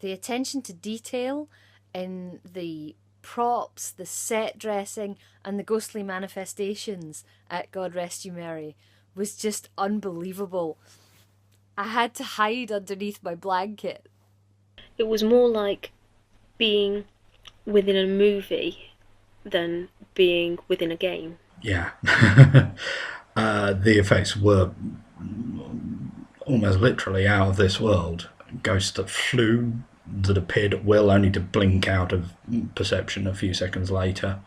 The attention to detail in the props, the set dressing, and the ghostly manifestations at God Rest You Mary was just unbelievable. I had to hide underneath my blanket. It was more like being within a movie than being within a game. Yeah. The effects were almost literally out of this world. Ghosts that flew, that appeared at will, only to blink out of perception a few seconds later.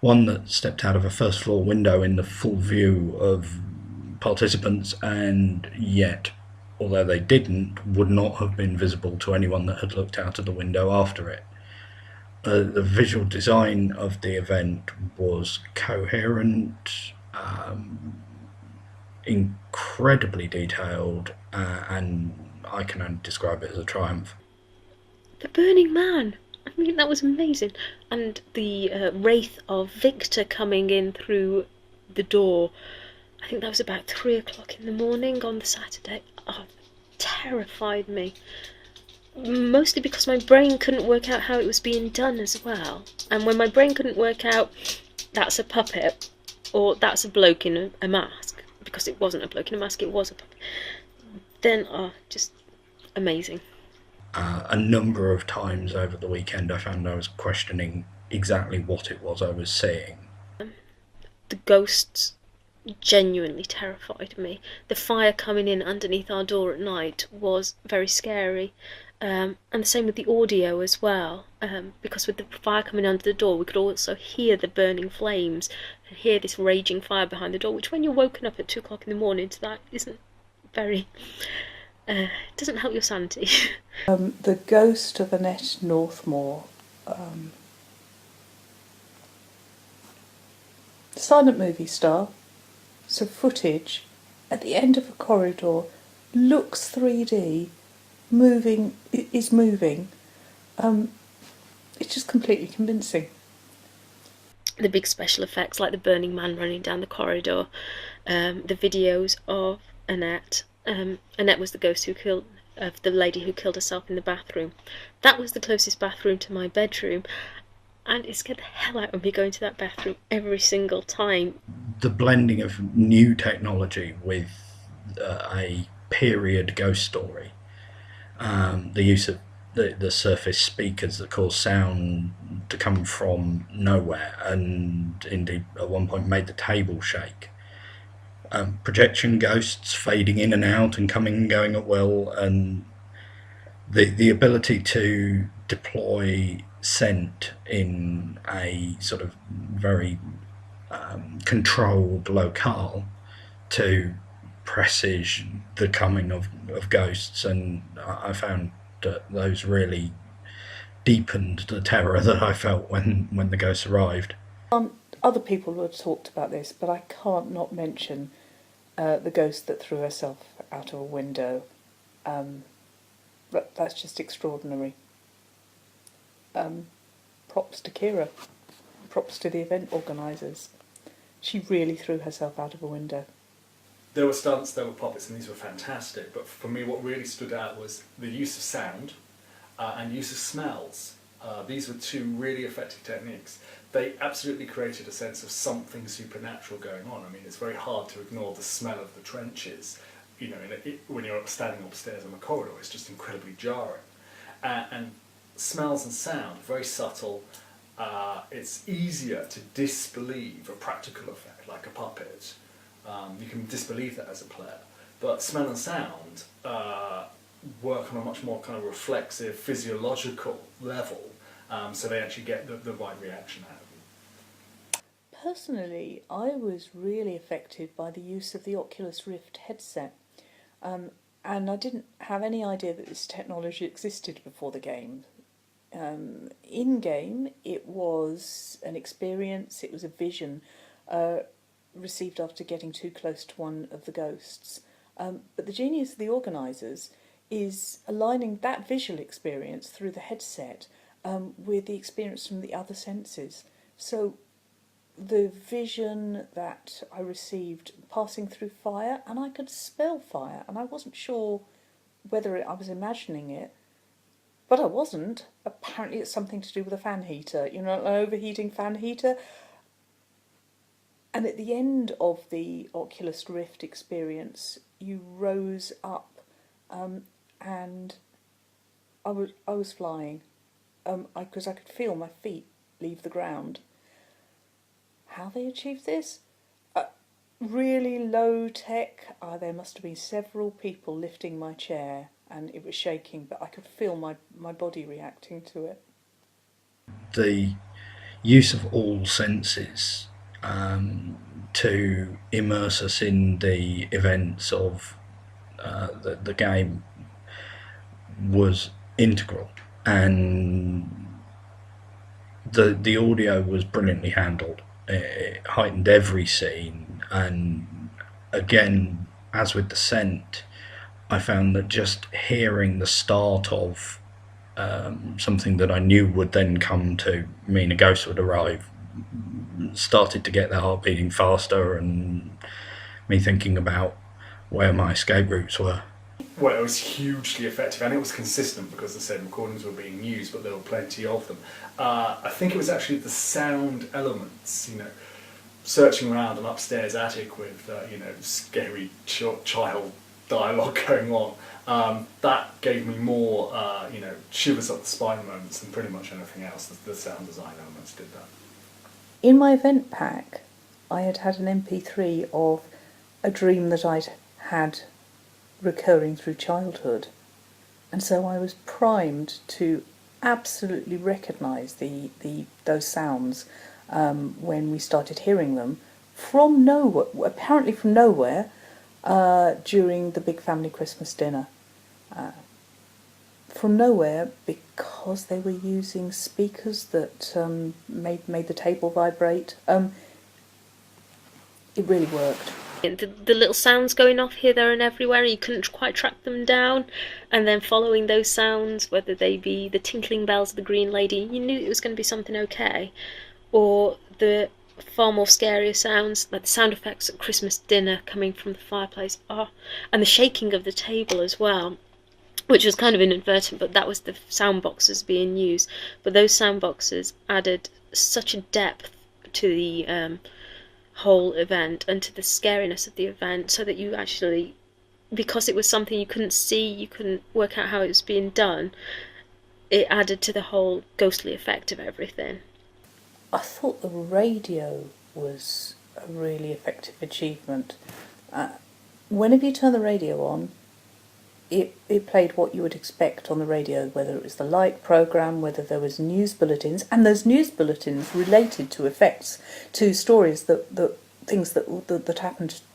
One that stepped out of a first floor window in the full view of participants, and yet, although they didn't, would not have been visible to anyone that had looked out of the window after it. The visual design of the event was coherent, incredibly detailed, and I can only describe it as a triumph. The Burning Man! I mean, that was amazing. And the wraith of Victor coming in through the door. I think that was about 3 o'clock in the morning on the Saturday. Oh, terrified me. Mostly because my brain couldn't work out how it was being done as well. And when my brain couldn't work out that's a puppet or that's a bloke in a mask, because it wasn't a bloke in a mask, it was a puppet, then, just amazing. A number of times over the weekend, I found I was questioning exactly what it was I was seeing. The ghosts genuinely terrified me. The fire coming in underneath our door at night was very scary. And the same with the audio as well, because with the fire coming under the door, we could also hear the burning flames and hear this raging fire behind the door, which when you're woken up at 2 o'clock in the morning to that isn't very, doesn't help your sanity. The ghost of Annette Northmore, silent movie star, so footage at the end of a corridor, looks 3D, is moving. It's just completely convincing. The big special effects, like the Burning Man running down the corridor, the videos of Annette. Annette was the ghost who killed, of the lady who killed herself in the bathroom. That was the closest bathroom to my bedroom, and it scared the hell out of me going to that bathroom every single time. The blending of new technology with a period ghost story, the use of the surface speakers that cause sound to come from nowhere, and indeed at one point made the table shake. Projection ghosts fading in and out and coming and going at will, and the ability to deploy scent in a sort of very controlled locale to presage the coming of ghosts, and I found that those really deepened the terror that I felt when the ghosts arrived. Other people have talked about this, but I can't not mention the ghost that threw herself out of a window. That's just extraordinary. Props to Kira. Props to the event organisers. She really threw herself out of a window. There were stunts, there were puppets, and these were fantastic. But for me, what really stood out was the use of sound and use of smells. These were two really effective techniques. They absolutely created a sense of something supernatural going on. I mean, it's very hard to ignore the smell of the trenches. You know, when you're standing upstairs on a corridor, it's just incredibly jarring. And smells and sound, very subtle. It's easier to disbelieve a practical effect like a puppet. You can disbelieve that as a player. But smell and sound work on a much more kind of reflexive, physiological level, so they actually get the right reaction out of you. Personally, I was really affected by the use of the Oculus Rift headset. And I didn't have any idea that this technology existed before the game. In-game, it was an experience, it was a vision received after getting too close to one of the ghosts. But the genius of the organisers is aligning that visual experience through the headset with the experience from the other senses. So the vision that I received passing through fire, and I could smell fire, and I wasn't sure whether I was imagining it, But I wasn't. Apparently it's something to do with a fan heater, an overheating fan heater. And at the end of the Oculus Rift experience, you rose up, and I was flying, because I could feel my feet leave the ground. How they achieved this? Really low tech. There must have been several people lifting my chair, and it was shaking, but I could feel my body reacting to it. The use of all senses to immerse us in the events of the game was integral, and the audio was brilliantly handled. It heightened every scene, and again, as with Descent, I found that just hearing the start of something that I knew would then come to mean a ghost would arrive started to get their heart beating faster, and me thinking about where my escape routes were. Well, it was hugely effective, and it was consistent because the same recordings were being used, but there were plenty of them. I think it was actually the sound elements, searching around an upstairs attic with, scary child dialogue going on. That gave me more, shivers up the spine moments than pretty much anything else. The sound design elements did that. In my event pack, I had an MP3 of a dream that I'd had recurring through childhood, and so I was primed to absolutely recognise those sounds when we started hearing them from nowhere, apparently from nowhere, during the big family Christmas dinner. From nowhere, because they were using speakers that made the table vibrate. It really worked. The little sounds going off here, there, and everywhere, and you couldn't quite track them down. And then following those sounds, whether they be the tinkling bells of the Green Lady, you knew it was going to be something okay, or the far more scarier sounds, like the sound effects at Christmas dinner coming from the fireplace, and the shaking of the table as well, which was kind of inadvertent, but that was the sound boxes being used. But those sound boxes added such a depth to the whole event and to the scariness of the event, so that you actually, because it was something you couldn't see, you couldn't work out how it was being done, it added to the whole ghostly effect of everything. I thought the radio was a really effective achievement. Whenever you turn the radio on, it played what you would expect on the radio, whether it was the light programme, whether there was news bulletins, and those news bulletins related to effects, to stories things that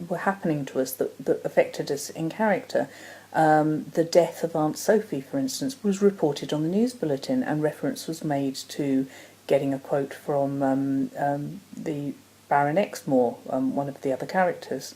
were happening to us that affected us in character. The death of Aunt Sophie, for instance, was reported on the news bulletin, and reference was made to getting a quote from the Baron Exmoor, one of the other characters.